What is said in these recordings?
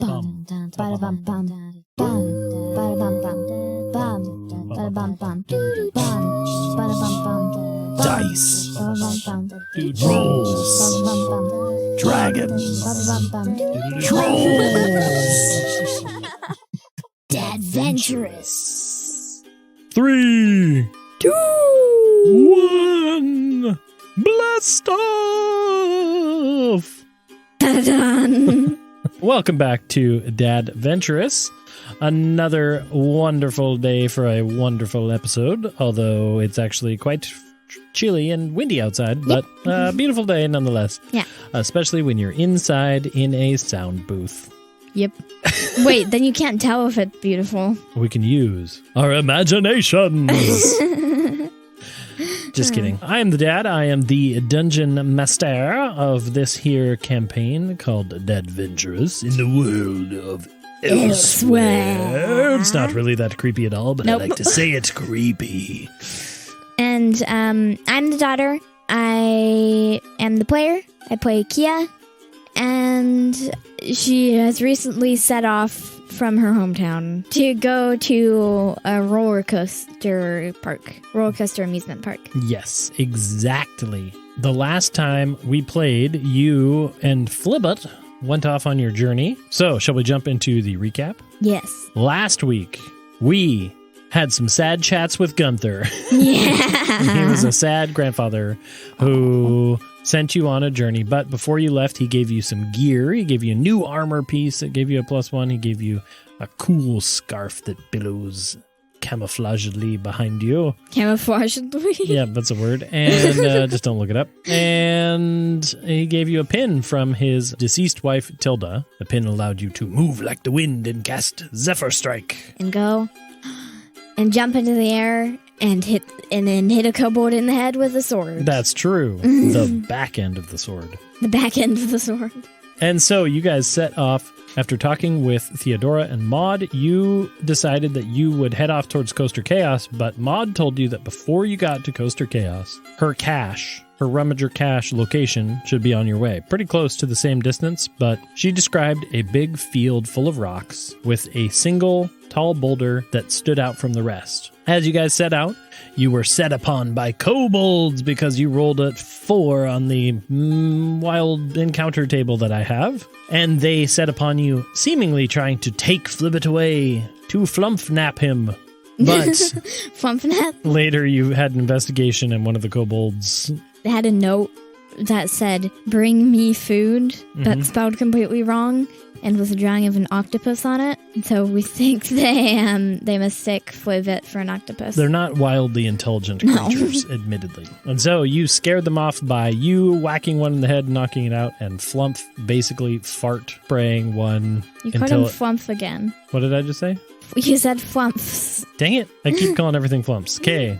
bum, bada bum bum, bum, bada bum bum, bum, bada bum bum, bum, bada bum bum. Dice, rolls, dragons, trolls. Adventurous. 3, 2, 1. Blast off! Ta-da! Welcome back to Dadventurous. Another wonderful day for a wonderful episode, although it's actually quite chilly and windy outside, but a beautiful day nonetheless. Yeah. Especially when you're inside in a sound booth. Yep. Wait, then you can't tell if it's beautiful. We can use our imaginations. Just kidding. I am the dad. I am the dungeon master of this here campaign called Dadventurous in the world of Elsewhere. It's not really that creepy at all, but I like to say it's creepy. And I'm the daughter. I am the player. I play Kea. And she has recently set off from her hometown to go to a roller coaster amusement park. Yes, exactly. The last time we played, you and Flibbit went off on your journey. So, shall we jump into the recap? Yes. Last week, we had some sad chats with Gunther. Yeah. He was a sad grandfather who sent you on a journey, but before you left, he gave you some gear. He gave you a new armor piece that gave you a +1. He gave you a cool scarf that billows camouflagedly behind you. Camouflagedly? Yeah, that's a word. And just don't look it up. And he gave you a pin from his deceased wife, Tilda. The pin allowed you to move like the wind and cast Zephyr Strike. And go and jump into the air and then hit a kobold in the head with a sword. That's true. The back end of the sword. The back end of the sword. And so you guys set off. After talking with Theodora and Maude, you decided that you would head off towards Coaster Chaos, but Maude told you that before you got to Coaster Chaos, her Rummager cache location should be on your way. Pretty close to the same distance, but she described a big field full of rocks with a single tall boulder that stood out from the rest. As you guys set out, you were set upon by kobolds because you rolled a 4 on the wild encounter table that I have. And they set upon you, seemingly trying to take Flibbit away, to flumphnap him. But Flumphnap? Later you had an investigation and one of the kobolds... They had a note that said, "Bring me food," but spelled completely wrong and with a drawing of an octopus on it. So we think they mistake Flibbit for an octopus. They're not wildly intelligent creatures, admittedly. And so you scared them off by you whacking one in the head, knocking it out, and Flump basically fart spraying one. You called him Flump again. What did I just say? You said Flumps. Dang it. I keep calling everything Flumps. Okay.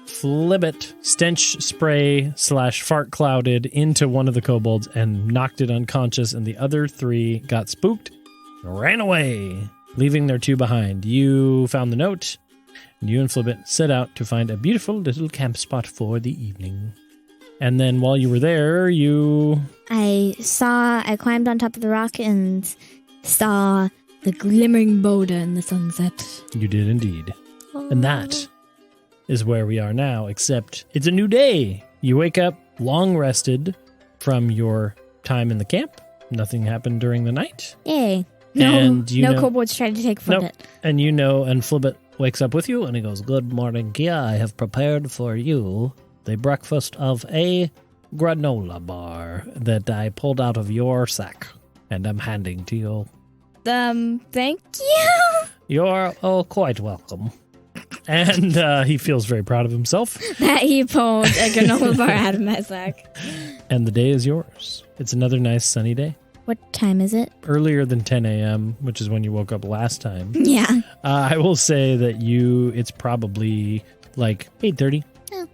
Flibbit stench spray / fart clouded into one of the kobolds and knocked it unconscious, and the other 3 got spooked and ran away, leaving their 2 behind. You found the note, and you and Flibbit set out to find a beautiful little camp spot for the evening. And then while you were there, I climbed on top of the rock and saw the glimmering Maude in the sunset. You did indeed. And that is where we are now, except it's a new day. You wake up long rested from your time in the camp. Nothing happened during the night. Yay. No kobolds tried to take Flibbit. Nope. And and Flibbit wakes up with you and he goes, "Good morning, Kea. I have prepared for you the breakfast of a granola bar that I pulled out of your sack and I'm handing to you." Thank you. You're quite welcome. And he feels very proud of himself. That he pulled a granola bar out of my sack. And the day is yours. It's another nice sunny day. What time is it? Earlier than 10 a.m., which is when you woke up last time. Yeah. I will say that it's probably like 8:30. Oh, okay.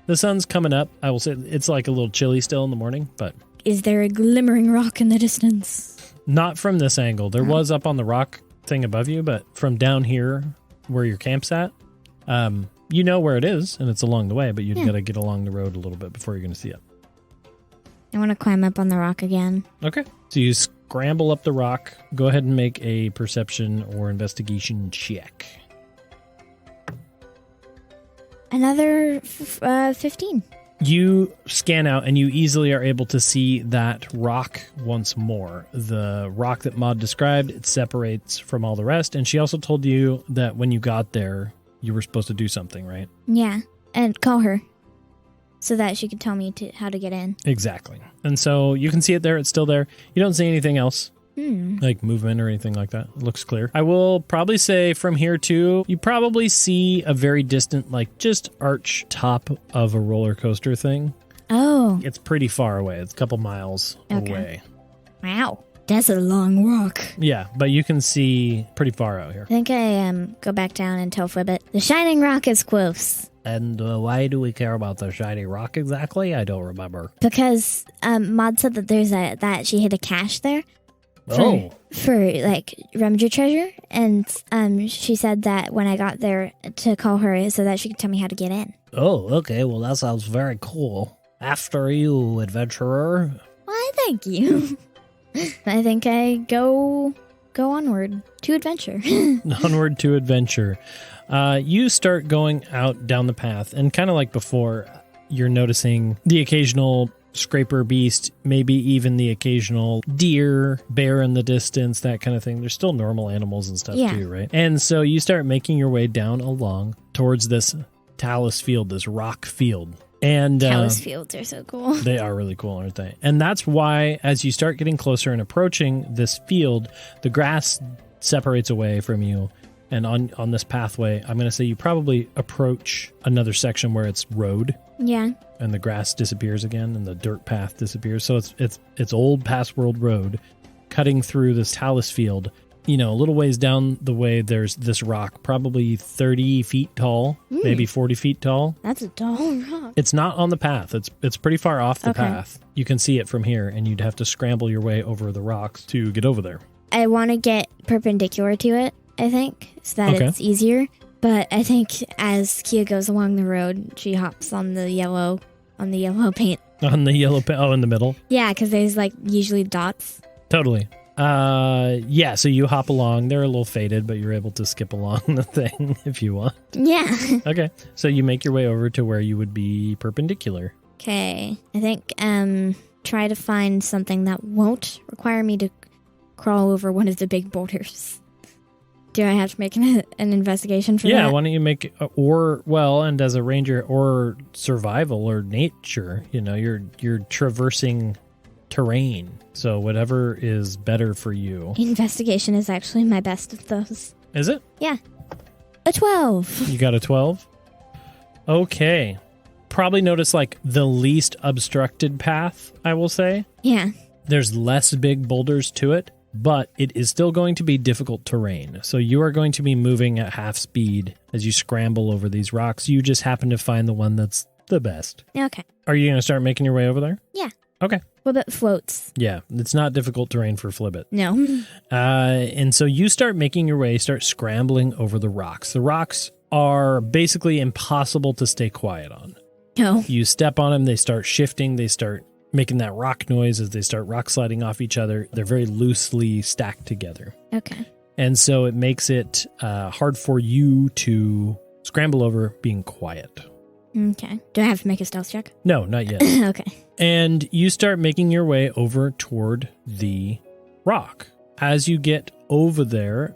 The sun's coming up. I will say it's like a little chilly still in the morning, but... Is there a glimmering rock in the distance? Not from this angle. There was up on the rock thing above you, but from down here... where your camp's at, you know where it is, and it's along the way, but you've got to get along the road a little bit before you're going to see it. I want to climb up on the rock again. Okay. So you scramble up the rock. Go ahead and make a perception or investigation check. Another 15. You scan out and you easily are able to see that rock once more. The rock that Maude described, it separates from all the rest. And she also told you that when you got there, you were supposed to do something, right? Yeah, and call her so that she could tell me how to get in. Exactly. And so you can see it there. It's still there. You don't see anything else. Like movement or anything like that. It looks clear. I will probably say from here too, you probably see a very distant, like just arch top of a roller coaster thing. Oh. It's pretty far away. It's a couple miles away. Wow. That's a long walk. Yeah, but you can see pretty far out here. I think I go back down and tell Flibbit, the shining rock is close. And why do we care about the shiny rock exactly? I don't remember. Because Maude said that that she hid a cache there. For like Remager treasure, and she said that when I got there to call her so that she could tell me how to get in. Oh, okay. Well, that sounds very cool. After you, adventurer. Why, thank you. I think I go onward to adventure. Onward to adventure. You start going out down the path, and kind of like before, you're noticing the occasional scraper beast, maybe even the occasional deer, bear in the distance, that kind of thing. There's still normal animals and stuff too, right? And so you start making your way down along towards this talus field, this rock field. And talus fields are so cool. They are really cool, aren't they? And that's why as you start getting closer and approaching this field, the grass separates away from you. And on this pathway, I'm going to say you probably approach another section where it's road. Yeah. And the grass disappears again and the dirt path disappears. So it's old past world road cutting through this talus field. You know, a little ways down the way, there's this rock, probably 30 feet tall, maybe 40 feet tall. That's a tall rock. It's not on the path. It's pretty far off the path. You can see it from here, and you'd have to scramble your way over the rocks to get over there. I want to get perpendicular to it, I think, so that it's easier. But I think as Kea goes along the road, she hops on the yellow paint. On the yellow paint? Oh, in the middle? Yeah, because there's like usually dots. Totally. Yeah, so you hop along. They're a little faded, but you're able to skip along the thing if you want. Yeah. Okay, so you make your way over to where you would be perpendicular. Okay, I think try to find something that won't require me to crawl over one of the big boulders. Do I have to make an investigation for that? Yeah, why don't you make, and as a ranger, or survival or nature, you know, you're traversing terrain. So whatever is better for you. Investigation is actually my best of those. Is it? Yeah. A 12. You got a 12? Okay. Probably notice like the least obstructed path, I will say. Yeah. There's less big boulders to it, but it is still going to be difficult terrain. So you are going to be moving at half speed as you scramble over these rocks. You just happen to find the one that's the best. Okay. Are you going to start making your way over there? Yeah. Okay. Flibbit floats. Yeah, it's not difficult terrain for Flibbit. No. And so you start making your way, start scrambling over the rocks. The rocks are basically impossible to stay quiet on. No. You step on them, they start shifting, they start making that rock noise as they start rock sliding off each other. They're very loosely stacked together. Okay. And so it makes it hard for you to scramble over being quiet. Okay. Do I have to make a stealth check? No, not yet. Okay. And you start making your way over toward the rock. As you get over there,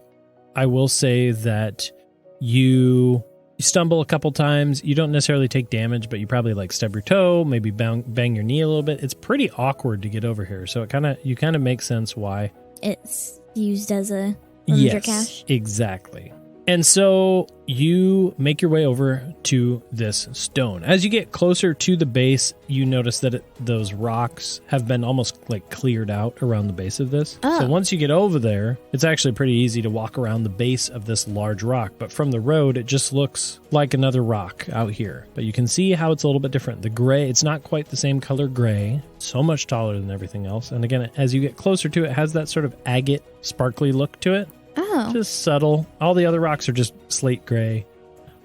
I will say that you stumble a couple times. You don't necessarily take damage, but you probably like stub your toe, maybe bang your knee a little bit. It's pretty awkward to get over here. So you kind of make sense why. It's used as a Remager cache. Exactly. And so you make your way over to this stone. As you get closer to the base, you notice that those rocks have been almost like cleared out around the base of this. Oh. So once you get over there, it's actually pretty easy to walk around the base of this large rock. But from the road, it just looks like another rock out here. But you can see how it's a little bit different. The gray, it's not quite the same color gray. So much taller than everything else. And again, as you get closer to it, it has that sort of agate, sparkly look to it. Oh. Just subtle. All the other rocks are just slate gray.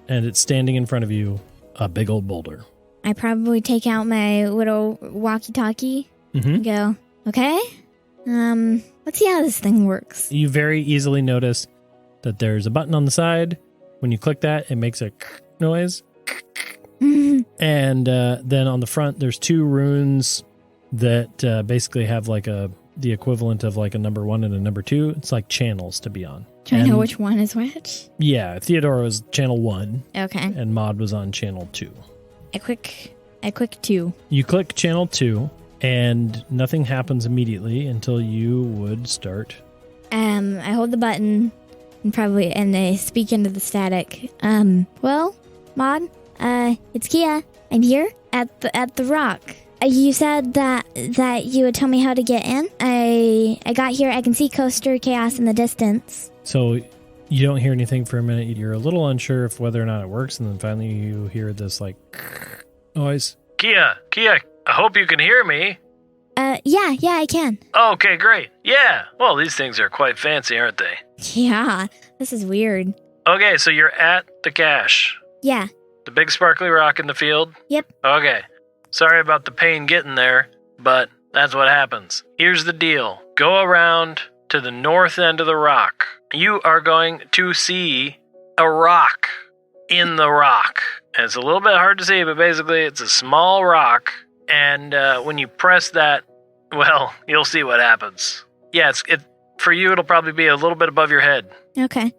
And it's standing in front of you, a big old boulder. I probably take out my little walkie-talkie Mm-hmm. Go, okay. Let's see how this thing works. You very easily notice that there's a button on the side. When you click that, it makes a noise. And then on the front, there's 2 runes that basically have like the equivalent of like a number 1 and a number 2. It's like channels to be on. Do I know which one is which? Yeah, Theodora was channel 1. Okay. And Maude was on channel 2. I click 2. You click channel 2, and nothing happens immediately until you would start. I hold the button and I speak into the static. Well, Maude, it's Kea. I'm here at the rock. You said that you would tell me how to get in. I got here. I can see Coaster Chaos in the distance. So you don't hear anything for a minute. You're a little unsure if whether or not it works, and then finally you hear this like noise. Kea, I hope you can hear me. Yeah, I can. Okay, great. Yeah, well, these things are quite fancy, aren't they? Yeah, this is weird. Okay, so you're at the cache. Yeah. The big sparkly rock in the field? Yep. Okay. Sorry about the pain getting there, but that's what happens. Here's the deal. Go around to the north end of the rock. You are going to see a rock in the rock. And it's a little bit hard to see, but basically it's a small rock. And when you press that, well, you'll see what happens. Yeah, for you, it'll probably be a little bit above your head. Okay.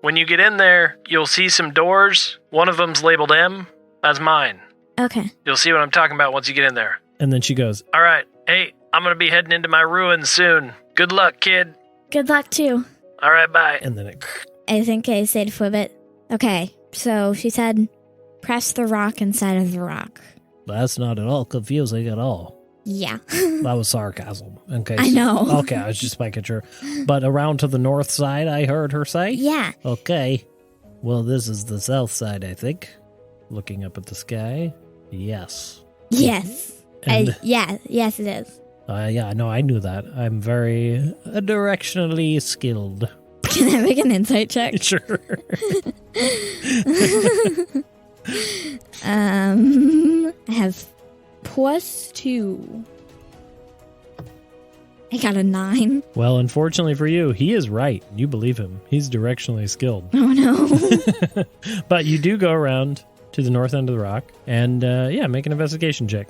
When you get in there, you'll see some doors. One of them's labeled M. That's mine. Okay. You'll see what I'm talking about once you get in there. And then she goes, All right. Hey, I'm going to be heading into my ruins soon. Good luck, kid. Good luck, too. All right, bye. and then it... I think I said Flibbit. Okay, so she said, press the rock inside of the rock. That's not at all confusing at all. Yeah. That was sarcasm. Okay. I know. Okay, I was just making sure. But around to the north side, I heard her say? Yeah. Okay. Well, this is the south side, I think. Looking up at the sky. Yes. Yes. Yes, it is. Yeah, no, I knew that. I'm very directionally skilled. Can I make an insight check? Sure. I have +2. I got a 9. Well, unfortunately for you, he is right. You believe him. He's directionally skilled. Oh, no. But you do go around to the north end of the rock and, make an investigation check.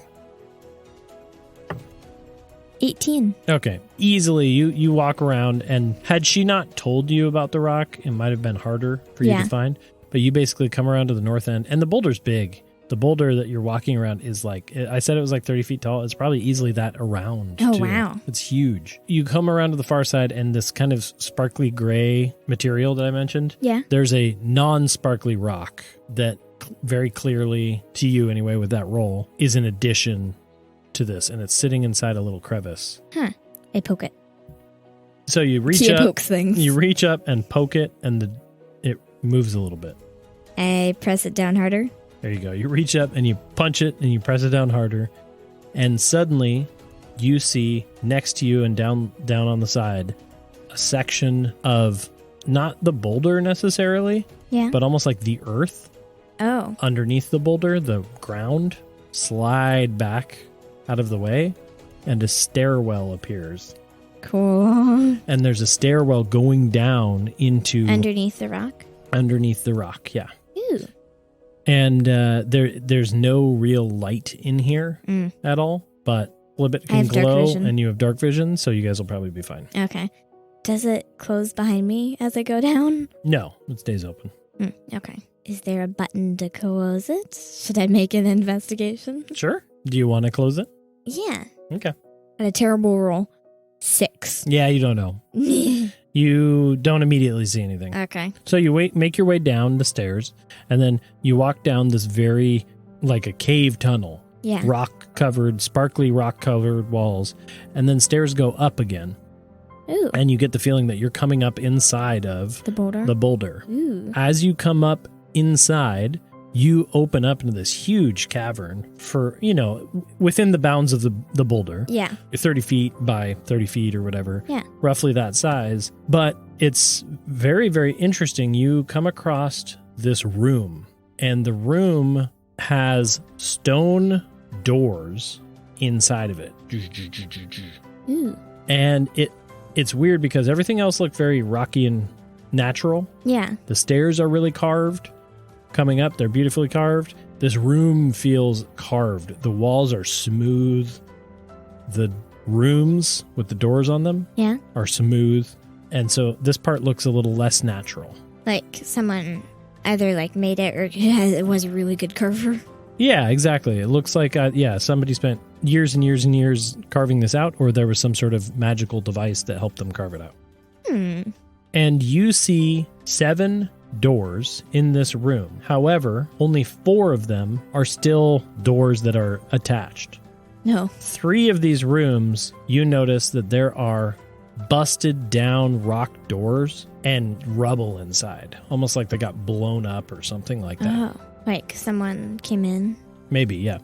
18. Okay. Easily, you walk around, and had she not told you about the rock, it might have been harder for you to find. But you basically come around to the north end, and the boulder's big. The boulder that you're walking around is like, I said it was like 30 feet tall. It's probably easily that around. Oh, too. wow. It's huge. You come around to the far side, and this kind of sparkly gray material that I mentioned, there's a non-sparkly rock that very clearly, to you anyway, with that roll, is an addition to this, and it's sitting inside a little crevice. Huh. I poke it. So you reach Kea up. pokes things. You reach up and poke it, and it moves a little bit. I press it down harder. There you go. You reach up and you punch it and you press it down harder, and suddenly you see next to you and down on the side a section of not the boulder necessarily, but almost like the earth. Oh. Underneath the boulder, the ground slide back out of the way, and a stairwell appears. Cool. And there's a stairwell going down into... Underneath the rock? Underneath the rock, yeah. Ooh. And there's no real light in here at all, but Flibbit can glow, and you have dark vision, so you guys will probably be fine. Okay. Does it close behind me as I go down? No, it stays open. Okay. Is there a button to close it? Should I make an investigation? Sure. Do you want to close it? Yeah. Okay. At a terrible roll. 6. Yeah, you don't know. You don't immediately see anything. Okay. So you make your way down the stairs, and then you walk down this very, like a cave tunnel. Yeah. Sparkly rock-covered walls, and then stairs go up again. Ooh. And you get the feeling that you're coming up inside of the boulder. Ooh. As you come up inside, you open up into this huge cavern for, within the bounds of the boulder. Yeah. 30 feet by 30 feet or whatever. Yeah. Roughly that size. But it's very, very interesting. You come across this room, and the room has stone doors inside of it. Ooh. And it's weird because everything else looked very rocky and natural. Yeah. The stairs are really carved. Coming up, they're beautifully carved. This room feels carved. The walls are smooth. The rooms with the doors on them are smooth. And so this part looks a little less natural. Like someone either like made it or it was a really good carver. Yeah, exactly. It looks like, somebody spent years and years and years carving this out, or there was some sort of magical device that helped them carve it out. And you see 7 doors in this room. However, only 4 of them are still doors that are attached. No. 3 of these rooms, you notice that there are busted down rock doors and rubble inside. Almost like they got blown up or something like that. Oh, like someone came in? Maybe, yeah.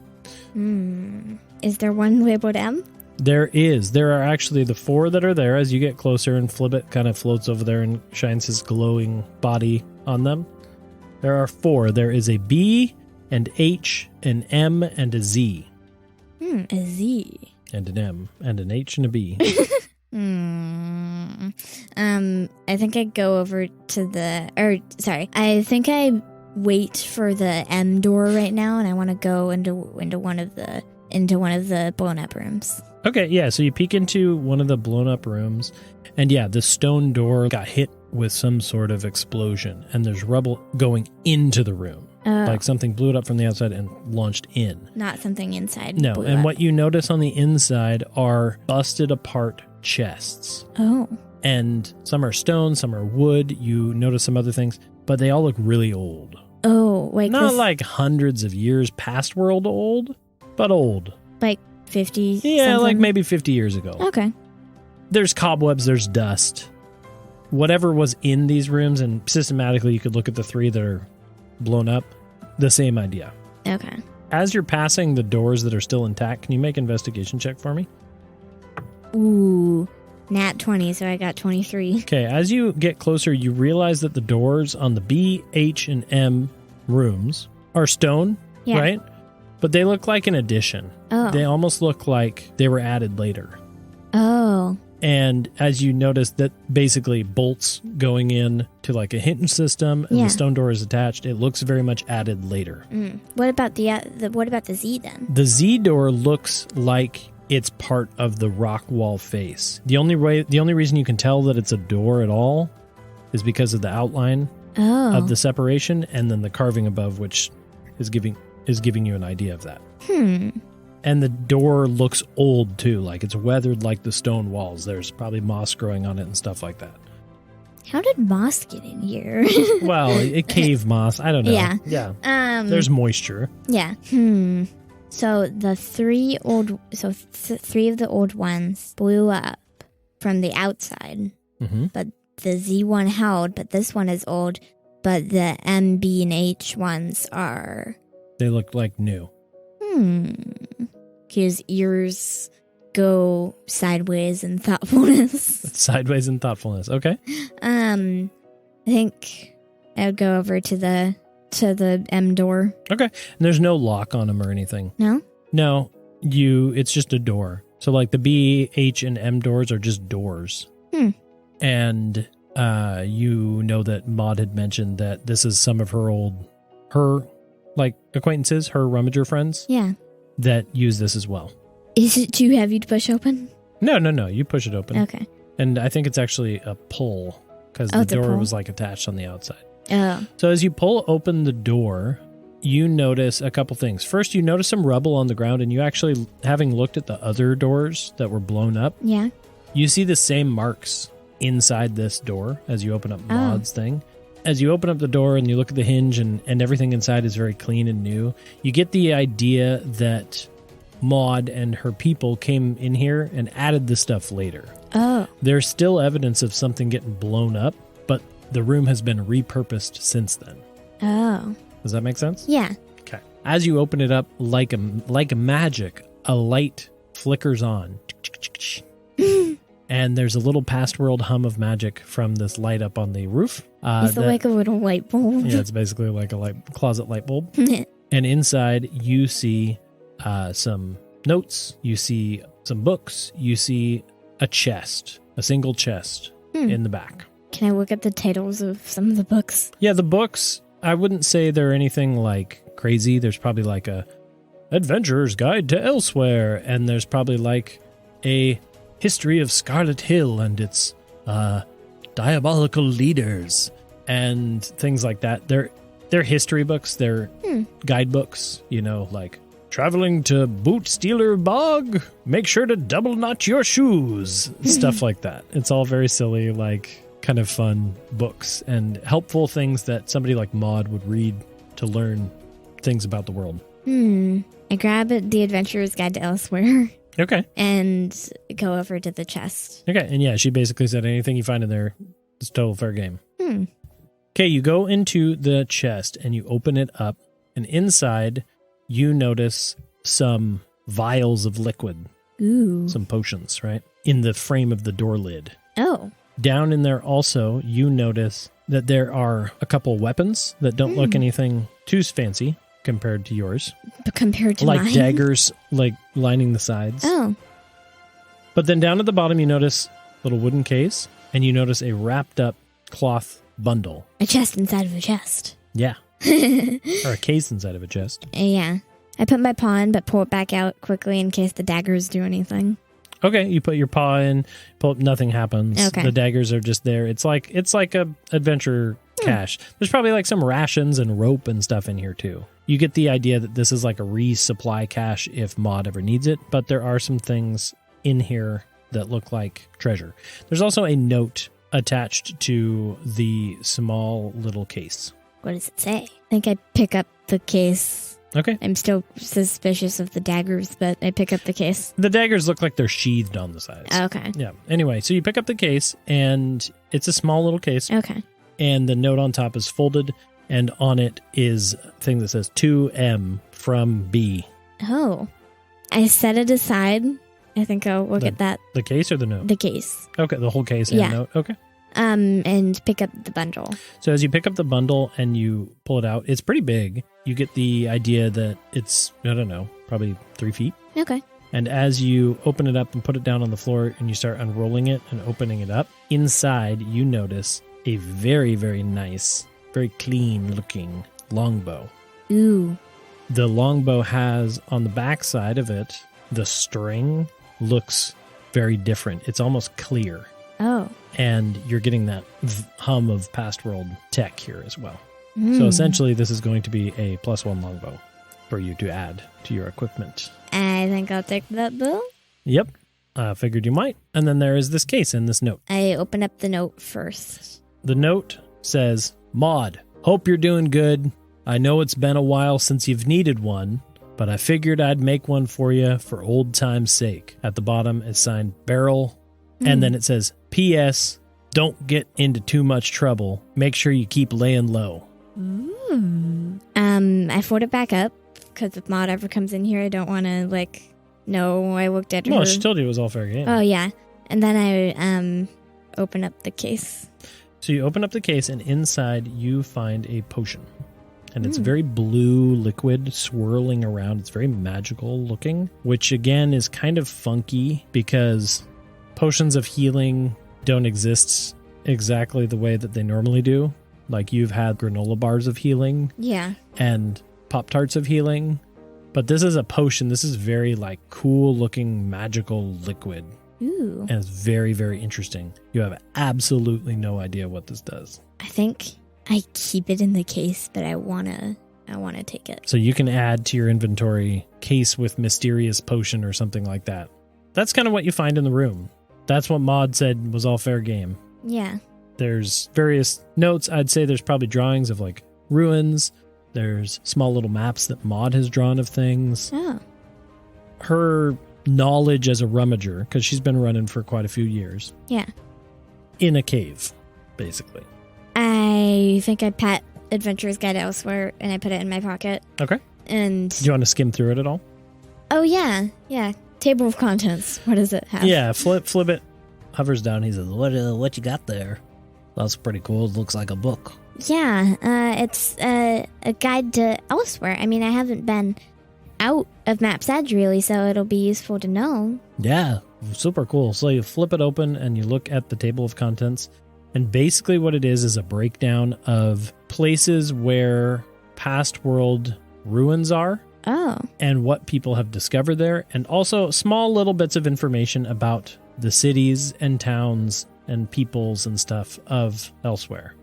Is there one labeled M? There is. There are actually the 4 that are there as you get closer, and Flibbit kind of floats over there and shines his glowing body on them. There are 4. There is a B, an H, an M, and a Z. A Z. And an M, and an H, and a B. I think I go over to I think I wait for the M door right now, and I want to go into one of the blown up rooms. Okay, yeah, so you peek into one of the blown up rooms, and yeah, the stone door got hit with some sort of explosion, and there's rubble going into the room. Like something blew it up from the outside and launched in. Not something inside. No, blew and up. what you notice on the inside are busted apart chests. Oh. And some are stone, some are wood. You notice some other things, but they all look really old. Oh, like not like hundreds of years past world old, but old. Like 50? Yeah, something? like maybe 50 years ago. Okay. There's cobwebs, there's dust. Whatever was in these rooms, and systematically you could look at the 3 that are blown up, the same idea. Okay. As you're passing the doors that are still intact, can you make an investigation check for me? Ooh, nat 20, so I got 23. Okay, as you get closer, you realize that the doors on the B, H, and M rooms are stone, right? But they look like an addition. Oh. They almost look like they were added later. Oh. And as you notice that basically bolts going in to like a hinge system and the stone door is attached, it looks very much added later. What about the Z then? The Z door looks like it's part of the rock wall face. The only reason you can tell that it's a door at all is because of the outline of the separation, and then the carving above, which is giving you an idea of that. And the door looks old too, like it's weathered like the stone walls. There's probably moss growing on it and stuff like that. How did moss get in here? Well, cave moss. I don't know. Yeah. There's moisture. Yeah. So the 3 of the old ones blew up from the outside, but the Z one held. But this one is old. But the M, B, and H ones they look like new. His ears go sideways in thoughtfulness. Sideways in thoughtfulness. Okay. I think I would go over to the M door. Okay. And there's no lock on them or anything. No? No. It's just a door. So like the B, H, and M doors are just doors. And you know that Maude had mentioned that this is some of her acquaintances, her rummager friends. Yeah. That use this as well. Is it too heavy to push open? No. You push it open. Okay. And I think it's actually a pull because the door was like attached on the outside. Oh. So as you pull open the door, you notice a couple things. First, you notice some rubble on the ground, and you actually, having looked at the other doors that were blown up, you see the same marks inside this door as you open up Maude's thing. As you open up the door and you look at the hinge and everything inside is very clean and new, you get the idea that Maude and her people came in here and added the stuff later. Oh. There's still evidence of something getting blown up, but the room has been repurposed since then. Oh. Does that make sense? Yeah. Okay. As you open it up, like a magic, a light flickers on. And there's a little past world hum of magic from this light up on the roof. It's like a little light bulb. Yeah, it's basically like a closet light bulb. And inside, you see some notes. You see some books, you see a chest, a single chest in the back. Can I look at the titles of some of the books? Yeah, the books, I wouldn't say they're anything like crazy. There's probably like a Adventurer's Guide to Elsewhere, and there's probably like a History of Scarlet Hill and its diabolical leaders and things like that. They're history books, they're guidebooks, you know, like traveling to Boot Stealer Bog, make sure to double knot your shoes, stuff like that. It's all very silly, like kind of fun books and helpful things that somebody like Maude would read to learn things about the world. I grab The Adventurer's Guide to Elsewhere. Okay. And go over to the chest. Okay, and yeah, she basically said anything you find in there is total fair game. Okay, you go into the chest and you open it up, and inside you notice some vials of liquid. Ooh. Some potions, right? In the frame of the door lid. Oh. Down in there also, you notice that there are a couple weapons that don't look anything too fancy compared to yours. But compared to like mine? Daggers, like lining the sides. Oh. But then down at the bottom, you notice a little wooden case, and you notice a wrapped up cloth bundle. A chest inside of a chest. Yeah. Or a case inside of a chest. Yeah. I put my paw in, but pull it back out quickly in case the daggers do anything. Okay, you put your paw in, pull, nothing happens. Okay. The daggers are just there. It's like a adventure cache. There's probably like some rations and rope and stuff in here too. You get the idea that this is like a resupply cache if Maude ever needs it, but there are some things in here that look like treasure. There's also a note attached to the small little case. What does it say? I think I pick up the case. Okay. I'm still suspicious of the daggers, but I pick up the case. The daggers look like they're sheathed on the sides. Okay. Yeah. Anyway, so you pick up the case, and it's a small little case. Okay. And the note on top is folded, and on it is a thing that says 2M from B. Oh. I set it aside. I think I'll look at that. The case or the note? The case. Okay, the whole case and note. Okay. And pick up the bundle. So as you pick up the bundle and you pull it out, it's pretty big. You get the idea that it's, I don't know, probably 3 feet. Okay. And as you open it up and put it down on the floor and you start unrolling it and opening it up, inside you notice a very, very nice, very clean looking longbow. Ooh. The longbow has on the back side of it, the string looks very different. It's almost clear. Oh. And you're getting that hum of past world tech here as well. So essentially, this is going to be a +1 longbow for you to add to your equipment. I think I'll take that bill. Yep. Figured you might. And then there is this case and this note. I open up the note first. The note says, Maude, hope you're doing good. I know it's been a while since you've needed one, but I figured I'd make one for you for old time's sake. At the bottom, it's signed Beryl. And then it says, P.S. Don't get into too much trouble. Make sure you keep laying low. I fold it back up because if Maude ever comes in here, I don't want to know I looked at her. No, she told you it was all fair game. Oh yeah, and then I open up the case. So you open up the case, and inside you find a potion, and it's very blue liquid swirling around. It's very magical looking, which again is kind of funky because potions of healing don't exist exactly the way that they normally do. Like you've had granola bars of healing. Yeah. And Pop-Tarts of healing. But this is a potion. This is very cool looking magical liquid. Ooh. And it's very, very interesting. You have absolutely no idea what this does. I think I keep it in the case, but I wanna take it. So you can add to your inventory case with mysterious potion or something like that. That's kind of what you find in the room. That's what Maude said was all fair game. Yeah. There's various notes. I'd say there's probably drawings of ruins. There's small little maps that Maude has drawn of things. Oh. Her knowledge as a rummager, because she's been running for quite a few years. Yeah. In a cave, basically. I think I pat Adventurer's Guide Elsewhere and I put it in my pocket. Okay. And do you want to skim through it at all? Oh yeah. Table of contents. What does it have? Yeah, Flibbit hovers down. He says, "What you got there? That's pretty cool. It looks like a book." Yeah, it's a guide to Elsewhere. I mean, I haven't been out of Map's Edge, really, so it'll be useful to know. Yeah, super cool. So you flip it open and you look at the table of contents. And basically what it is a breakdown of places where past world ruins are. Oh. And what people have discovered there. And also small little bits of information about the cities and towns and peoples and stuff of elsewhere.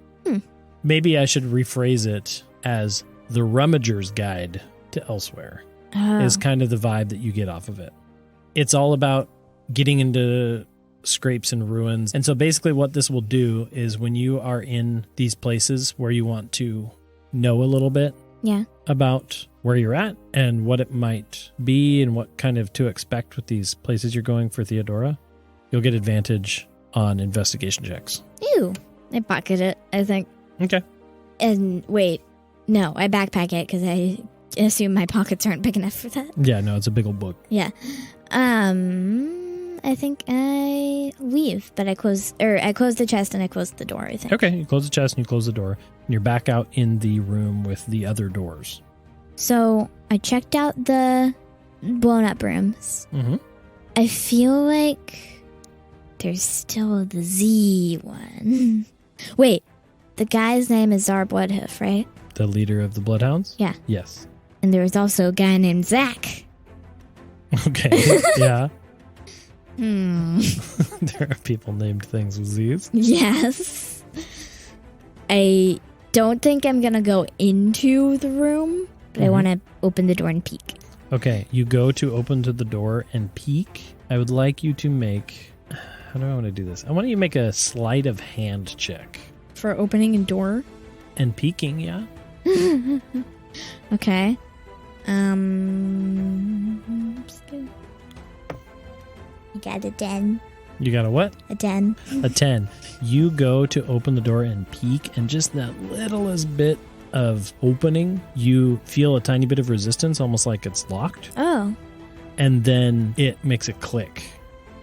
Maybe I should rephrase it as the Rummager's Guide to Elsewhere. Is kind of the vibe that you get off of it. It's all about getting into scrapes and ruins. And so basically what this will do is when you are in these places where you want to know a little bit about where you're at and what it might be and what kind of to expect with these places you're going for Theodora, you'll get advantage on investigation checks. Ew. I pocket it, I think. Okay. And wait, no, I backpack it because I assume my pockets aren't big enough for that. Yeah, no, it's a big old book. Yeah. I think I leave, but I close the chest and I close the door, I think. Okay, you close the chest and you close the door, and you're back out in the room with the other doors. So I checked out the blown up rooms. Mm-hmm. I feel like there's still the Z one. Wait, the guy's name is Czar Bloodhoof, right? The leader of the Bloodhounds? Yeah. Yes. And there was also a guy named Zach. Okay, yeah. There are people named things with Z's. Yes. I don't think I'm going to go into the room, but I want to open the door and peek. Okay, you go to open to the door and peek. I would like you to make... How do I want to do this? I want you to make a sleight of hand check. For opening a door? And peeking, yeah. Okay. You got a 10. You got a what? A 10. A 10. You go to open the door and peek, and just that littlest bit of opening, you feel a tiny bit of resistance, almost like it's locked. Oh. And then it makes a click.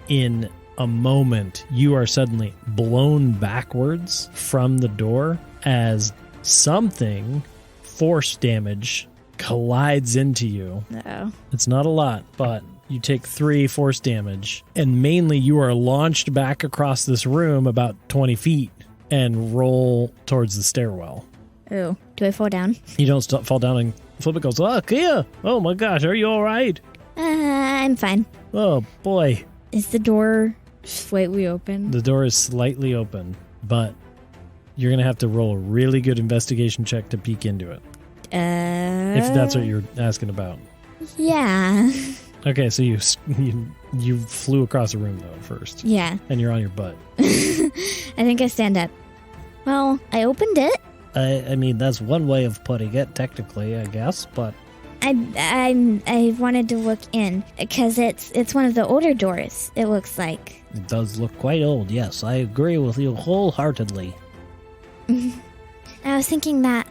In a moment, you are suddenly blown backwards from the door as something, force damage, collides into you. Uh-oh. It's not a lot, but you take 3 force damage, and mainly you are launched back across this room about 20 feet and roll towards the stairwell. Oh, do I fall down? You don't fall down, and Flibbit goes, "Oh, Kea! Oh my gosh, are you all right?" I'm fine. Oh boy. Is the door slightly open? The door is slightly open, but you're going to have to roll a really good investigation check to peek into it. If that's what you're asking about. Yeah. Okay, so you flew across the room, though, first. Yeah. And you're on your butt. I think I stand up. Well, I opened it. I mean, that's one way of putting it, technically, I guess, but... I wanted to look in, because it's one of the older doors, it looks like. It does look quite old, yes. I agree with you wholeheartedly. I was thinking that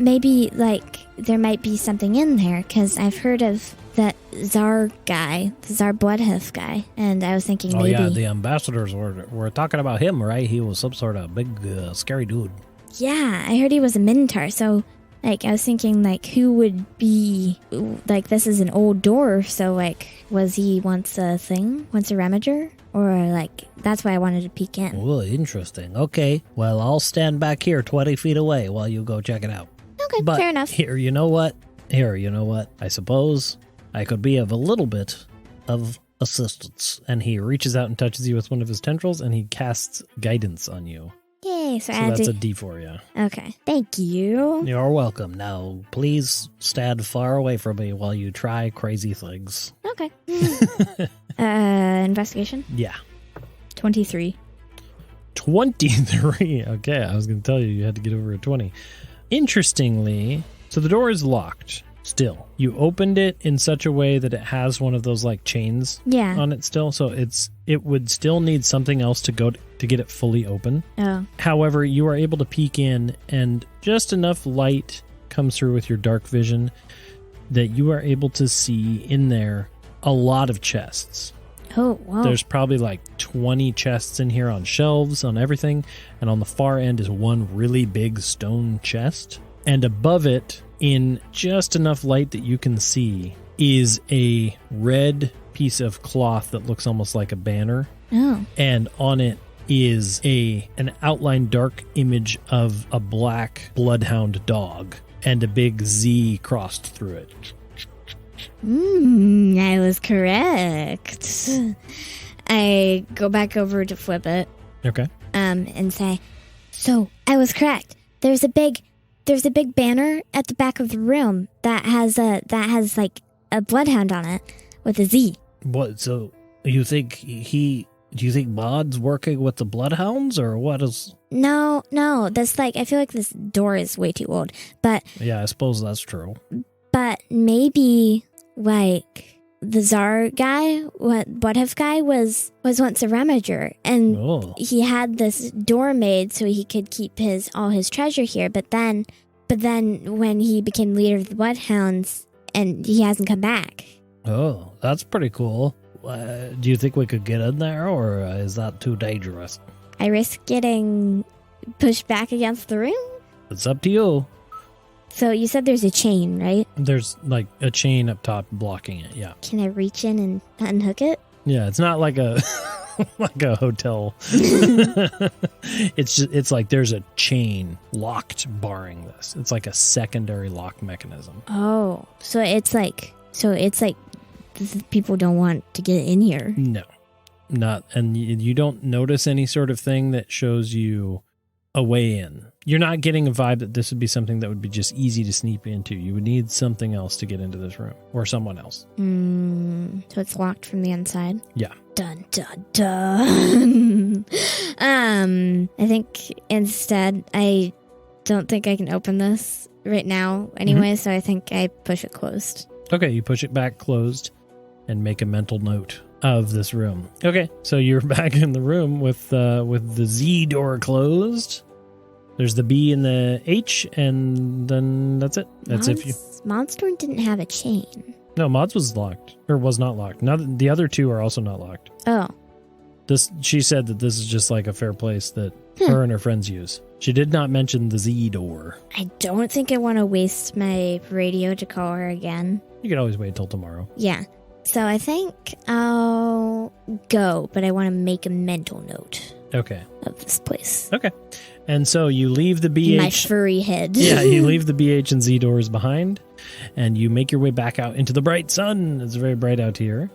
maybe, like, there might be something in there, because I've heard of that Czar guy, the Czar Bloodhoof guy, and I was thinking maybe... Oh, yeah, the ambassadors were talking about him, right? He was some sort of big, scary dude. Yeah, I heard he was a Minotaur, so, like, I was thinking, like, who would be... Like, this is an old door, so, like, was he once a thing? Once a Ramager? Or, like, that's why I wanted to peek in. Oh, interesting. Okay, well, I'll stand back here 20 feet away while you go check it out. Okay, but fair enough. Here, you know what? I suppose I could be of a little bit of assistance. And he reaches out and touches you with one of his tendrils, and he casts guidance on you. Yay, so that's a D4, yeah. Okay, thank you. You're welcome. Now, please stand far away from me while you try crazy things. Okay. Investigation? Yeah. 23. 23. Okay, I was going to tell you had to get over a 20. Interestingly, so the door is locked still. You opened it in such a way that it has one of those like chains on it still, so it would still need something else to go to get it fully open. Oh. However, you are able to peek in, and just enough light comes through with your dark vision that you are able to see in there a lot of chests. Oh, wow. There's probably like 20 chests in here on shelves, on everything. And on the far end is one really big stone chest. And above it, in just enough light that you can see, is a red piece of cloth that looks almost like a banner. Oh. And on it is an outlined dark image of a black bloodhound dog and a big Z crossed through it. I was correct. I go back over to Flibbit. Okay. And say, so I was correct. There's a big banner at the back of the room that has like a bloodhound on it with a Z. What? So you think do you think Maude's working with the bloodhounds, or what is? No, that's like, I feel like this door is way too old, but Yeah, I suppose that's true. maybe like the Tsar guy, what if guy was once a ramager, and Oh. he had this door made so he could keep all his treasure here, but then when he became leader of the bloodhounds, and he hasn't come back. Oh, that's pretty cool. Do you think we could get in there, or is that too dangerous? I risk getting pushed back against the room. It's up to you. So you said there's a chain, right? There's like a chain up top blocking it. Yeah. Can I reach in and unhook it? Yeah, it's not like a like a hotel. It's like there's a chain locked barring this. It's like a secondary lock mechanism. Oh, so it's like people don't want to get in here. No. Not, and you don't notice any sort of thing that shows you a way in. You're not getting a vibe that this would be something that would be just easy to sneak into. You would need something else to get into this room, or someone else. So it's locked from the inside. Yeah. Dun dun dun. I think instead I don't think I can open this right now anyway, so I think I push it closed. Okay, you push it back closed and make a mental note of this room. Okay, so you're back in the room with the Z door closed. There's the B and the H, and then that's it. That's if you. Maude's door didn't have a chain. No, Maude's was locked, or was not locked. Now the other two are also not locked. Oh. She said that this is just like a fair place that her and her friends use. She did not mention the Z door. I don't think I want to waste my radio to call her again. You can always wait till tomorrow. Yeah. So I think I'll go, but I want to make a mental note Okay. of this place. Okay. And so you leave the BH. My furry head. Yeah, you leave the BH and Z doors behind, and you make your way back out into the bright sun. It's very bright out here.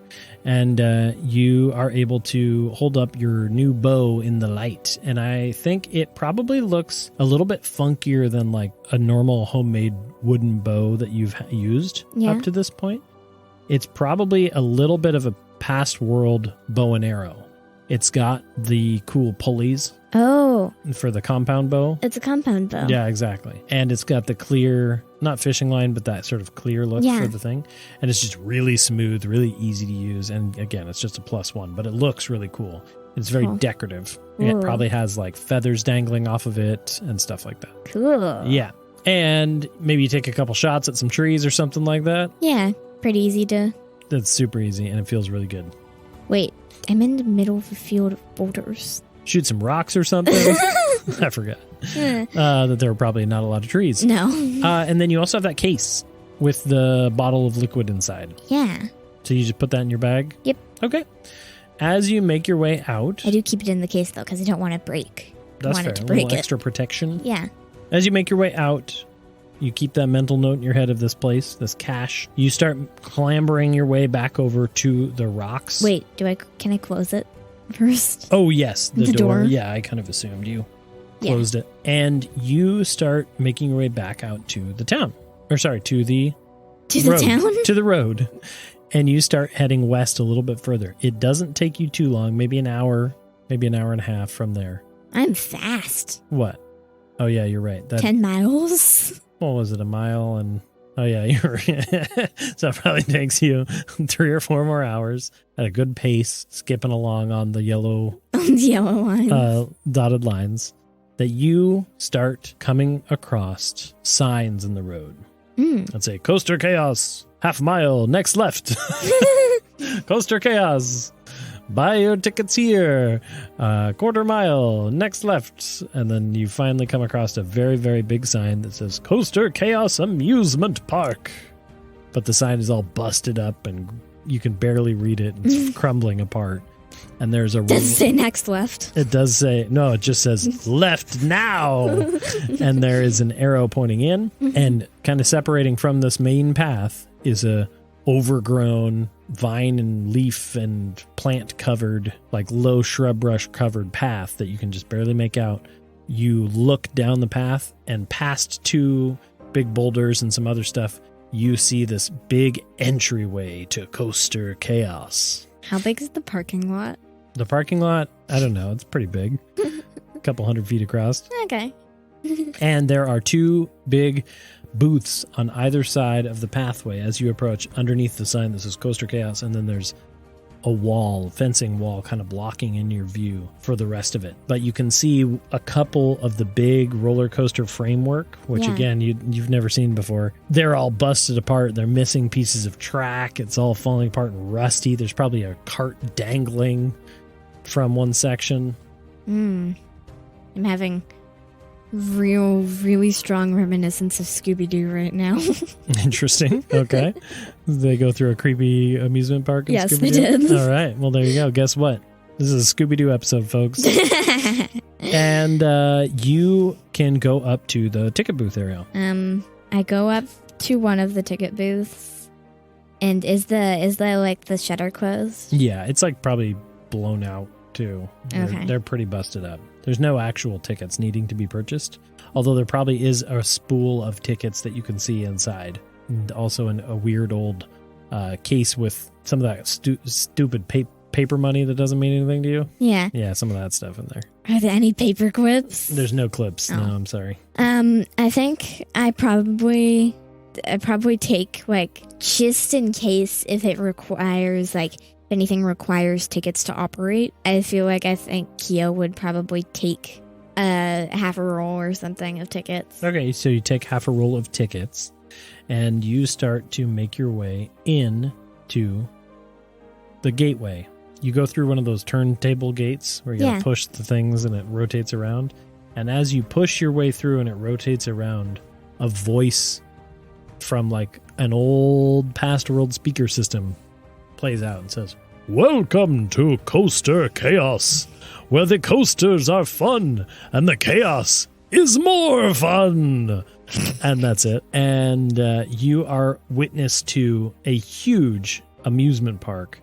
And you are able to hold up your new bow in the light. And I think it probably looks a little bit funkier than like a normal homemade wooden bow that you've used up to this point. It's probably a little bit of a past world bow and arrow. It's got the cool pulleys. Oh. For the compound bow. It's a compound bow. Yeah, exactly. And it's got the clear, not fishing line, but that sort of clear look for the thing. And it's just really smooth, really easy to use. And again, it's just a +1, but it looks really cool. It's very decorative. It probably has like feathers dangling off of it and stuff like that. Cool. Yeah. And maybe you take a couple shots at some trees or something like that. Yeah, pretty easy to... That's super easy and it feels really good. Wait, I'm in the middle of a field of boulders. Shoot some rocks or something. I forgot that there were probably not a lot of trees. No. And then you also have that case with the bottle of liquid inside. Yeah. So you just put that in your bag? Yep. Okay. As you make your way out... I do keep it in the case, though, because I don't want it to break. That's fair. To a break little extra protection. Yeah. As you make your way out, you keep that mental note in your head of this place, this cache. You start clambering your way back over to the rocks. Wait, can I close it first? Oh, yes. The door. Yeah, I kind of assumed you closed it. And you start making your way back out to the town. Or sorry, to the road. Town? To the road. And you start heading west a little bit further. It doesn't take you too long, maybe an hour and a half from there. I'm fast. What? Oh, yeah, you're right. 10 miles? What was it, a mile? And oh, yeah, you're so it probably takes you 3 or 4 more hours at a good pace, skipping along on the yellow lines. Dotted lines, that you start coming across signs in the road. Let's say, Coaster Chaos, half mile, next left. Coaster Chaos, buy your tickets here, quarter mile, next left. And then you finally come across a very, very big sign that says Coaster Chaos Amusement Park. but the sign is all busted up and you can barely read it. It's crumbling apart. And there's a... Does it say next left? It does say... No, it just says left now. And there is an arrow pointing in. And kind of separating from this main path is a overgrown vine and leaf and plant covered, like low shrub brush covered path that you can just barely make out. You look down the path and past 2 big boulders and some other stuff, you see this big entryway to Coaster Chaos. How big is the parking lot? The parking lot, I don't know, it's pretty big. A couple 100 feet across. Okay. And there are 2 big booths on either side of the pathway as you approach underneath the sign that says Coaster Chaos, and then there's a fencing wall kind of blocking in your view for the rest of it. But you can see a couple of the big roller coaster framework, which again, you've never seen before. They're all busted apart. They're missing pieces of track. It's all falling apart and rusty. There's probably a cart dangling from one section. I'm having really strong reminiscence of Scooby-Doo right now. Interesting. Okay. They go through a creepy amusement park in Yes, Scooby-Doo? they did. All right. Well, there you go. Guess what? This is a Scooby-Doo episode, folks. And you can go up to the ticket booth area. I go up to one of the ticket booths. And is the shutter closed? Yeah, it's like probably blown out too. Okay. They're pretty busted up. There's no actual tickets needing to be purchased, although there probably is a spool of tickets that you can see inside. And also a weird old case with some of that stupid paper money that doesn't mean anything to you. Yeah. Yeah, some of that stuff in there. Are there any paper clips? There's no clips. Oh. No, I'm sorry. I think I probably take, like, just in case if it requires, like, if anything requires tickets to operate. I think Kea would probably take half a roll or something of tickets. Okay, so you take half a roll of tickets and you start to make your way in to the gateway. You go through one of those turntable gates where you gotta push the things and it rotates around. And as you push your way through and it rotates around, a voice from like an old past world speaker system plays out and says, "Welcome to Coaster Chaos, where the coasters are fun and the chaos is more fun." And that's it. And you are witness to a huge amusement park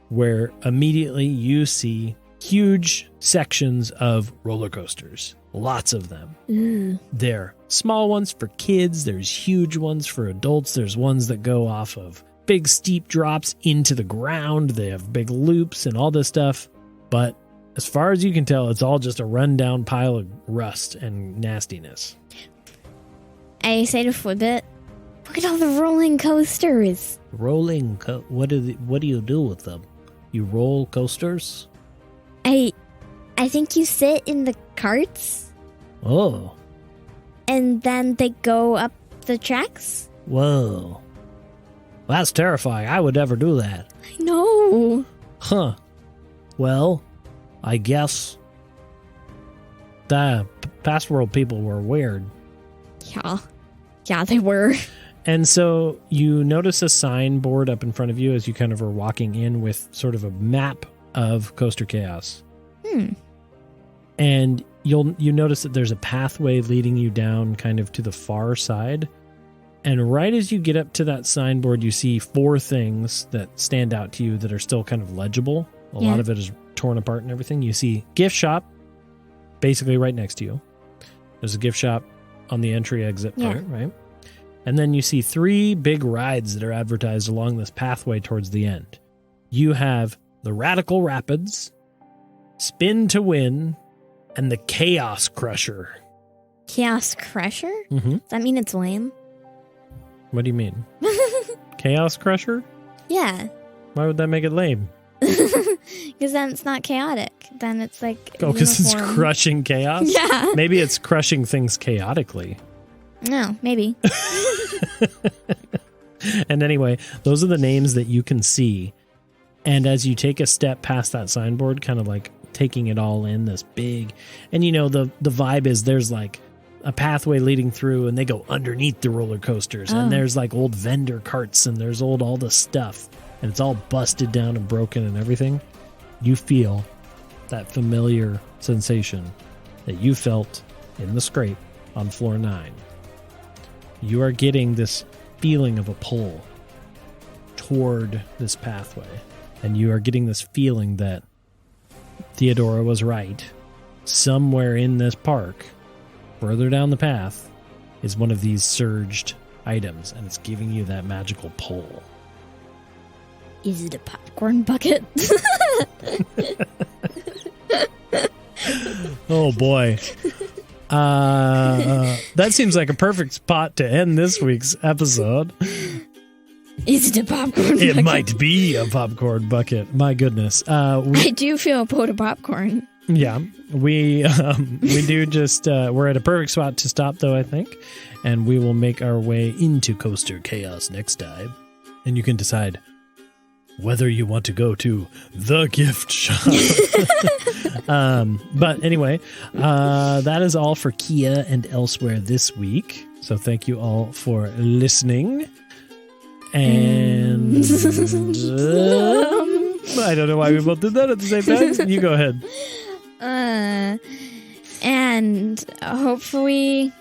where immediately you see huge sections of roller coasters. Lots of them. Ooh. They're small ones for kids. There's huge ones for adults. There's ones that go off of big steep drops into the ground. They have big loops and all this stuff. But as far as you can tell, it's all just a rundown pile of rust and nastiness. I say to Flibbit, look at all the rolling coasters. What do you do with them? You roll coasters? I think you sit in the carts Oh, and then they go up the tracks. whoa. That's terrifying. I would never do that. I know. Huh. Well, I guess the past world people were weird. Yeah, they were. And so you notice a signboard up in front of you as you kind of are walking in with sort of a map of Coaster Chaos. And you notice that there's a pathway leading you down kind of to the far side. And right as you get up to that signboard, you see 4 things that stand out to you that are still kind of legible. A lot of it is torn apart and everything. You see gift shop basically right next to you. There's a gift shop on the entry exit part, right? And then you see 3 big rides that are advertised along this pathway towards the end. You have the Radical Rapids, Spin to Win, and the Chaos Crusher. Chaos Crusher? Mm-hmm. Does that mean it's lame? What do you mean? Chaos Crusher? Yeah. Why would that make it lame? Because then it's not chaotic. Then it's like because it's uniform. crushing chaos? Yeah. Maybe it's crushing things chaotically. No, maybe. And anyway, those are the names that you can see. And as you take a step past that signboard, kind of like taking it all in, this big, and the vibe is there's like a pathway leading through, and they go underneath the roller coasters. And there's like old vendor carts, and there's all the stuff, and it's all busted down and broken and everything. You feel that familiar sensation that you felt in the scrape on floor 9. You are getting this feeling of a pull toward this pathway, and you are getting this feeling that Theodora was right. Somewhere in this park, further down the path, is one of these surged items, and it's giving you that magical pull. Is it a popcorn bucket? Oh boy. That seems like a perfect spot to end this week's episode. Is it a popcorn bucket? It might be a popcorn bucket. My goodness. I do feel a pot of popcorn. Yeah, we do just, we're at a perfect spot to stop though, I think. And we will make our way into Coaster Chaos next time. And you can decide whether you want to go to the gift shop. But anyway, that is all for Kea and Elsewhere this week. So thank you all for listening. And I don't know why we both did that at the same time. You go ahead. And hopefully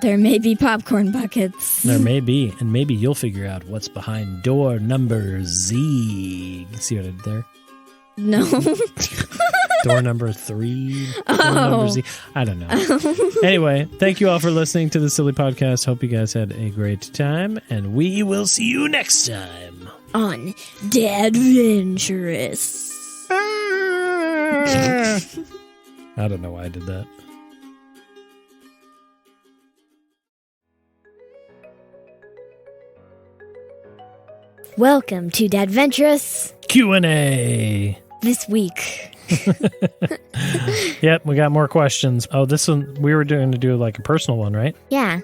there may be popcorn buckets. There may be, and maybe you'll figure out what's behind door number Z. See what I did there? No. Door number 3. Door number Z. I don't know. Anyway, thank you all for listening to the Silly Podcast. Hope you guys had a great time, and we will see you next time on Dadventurous. I don't know why I did that. Welcome to Dadventurous Q&A. This week. Yep, we got more questions. Oh, this one, we were going to do like a personal one, right? Yeah.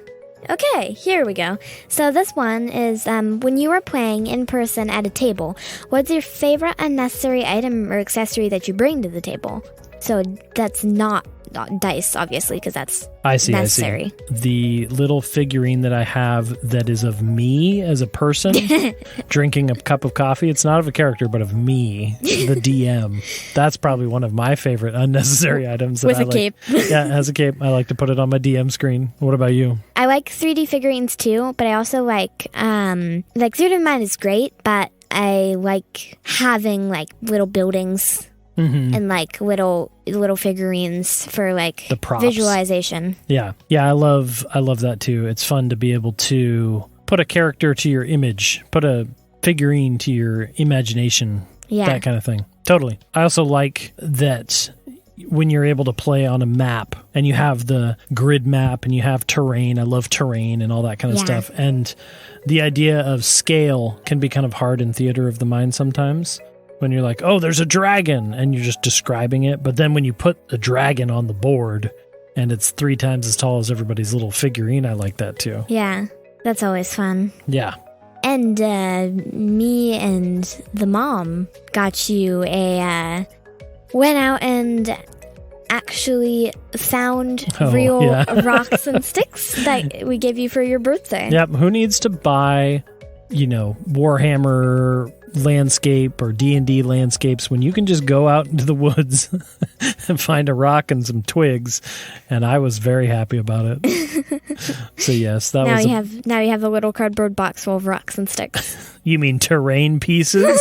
Okay, here we go. So this one is, when you were playing in person at a table, what's your favorite unnecessary item or accessory that you bring to the table? So that's not dice, obviously, because that's necessary. I see. The little figurine that I have that is of me as a person drinking a cup of coffee. It's not of a character, but of me, the DM. That's probably one of my favorite unnecessary items. With a cape. Yeah, it has a cape. I like to put it on my DM screen. What about you? I like 3D figurines too, but I also like 3D Mind is great, but I like having like little buildings. Mm-hmm. And like little figurines for like the props. Visualization. Yeah, I love that too. It's fun to be able to put a character to your image, put a figurine to your imagination, that kind of thing. Totally. I also like that when you're able to play on a map and you have the grid map and you have terrain. I love terrain and all that kind of stuff. And the idea of scale can be kind of hard in Theater of the Mind sometimes. When you're like, oh, there's a dragon, and you're just describing it. But then when you put a dragon on the board, and it's 3 times as tall as everybody's little figurine, I like that too. Yeah, that's always fun. Yeah. And me and the mom got you went out and actually found real rocks and sticks that we gave you for your birthday. Yep. Who needs to buy, Warhammer landscape or D&D landscapes when you can just go out into the woods and find a rock and some twigs? And I was very happy about it. So yes, that now you have a little cardboard box full of rocks and sticks. You mean terrain pieces?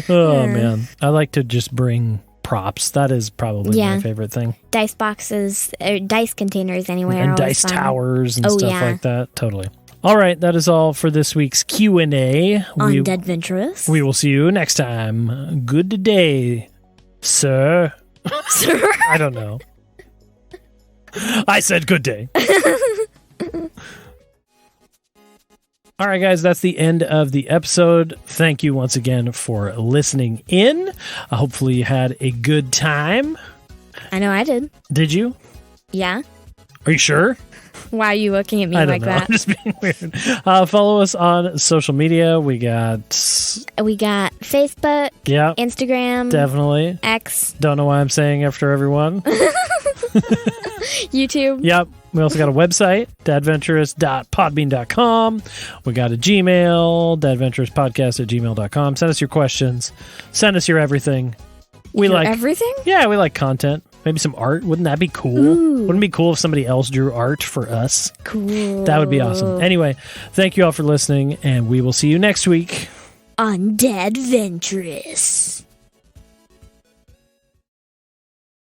Oh man, I like to just bring props. That is probably my favorite thing. Dice boxes, or dice containers anyway, and dice towers and stuff like that. Totally. All right, that is all for this week's Q&A. On Dadventurous. We will see you next time. Good day, sir. Sir? I don't know. I said good day. All right, guys, that's the end of the episode. Thank you once again for listening in. Hopefully you had a good time. I know I did. Did you? Yeah. Are you sure? Why are you looking at me like that? I'm just being weird. Follow us on social media. We got Facebook, Instagram, definitely X. Don't know why I'm saying after everyone. YouTube. Yep. We also got a website, dadventurous.podbean.com. We got a Gmail, dadventurouspodcast@gmail.com. Send us your questions. Send us your everything. We Your like everything? Yeah, we like content. Maybe some art. Wouldn't that be cool? Ooh. Wouldn't it be cool if somebody else drew art for us? Cool. That would be awesome. Anyway, thank you all for listening, and we will see you next week. On Dadventurous.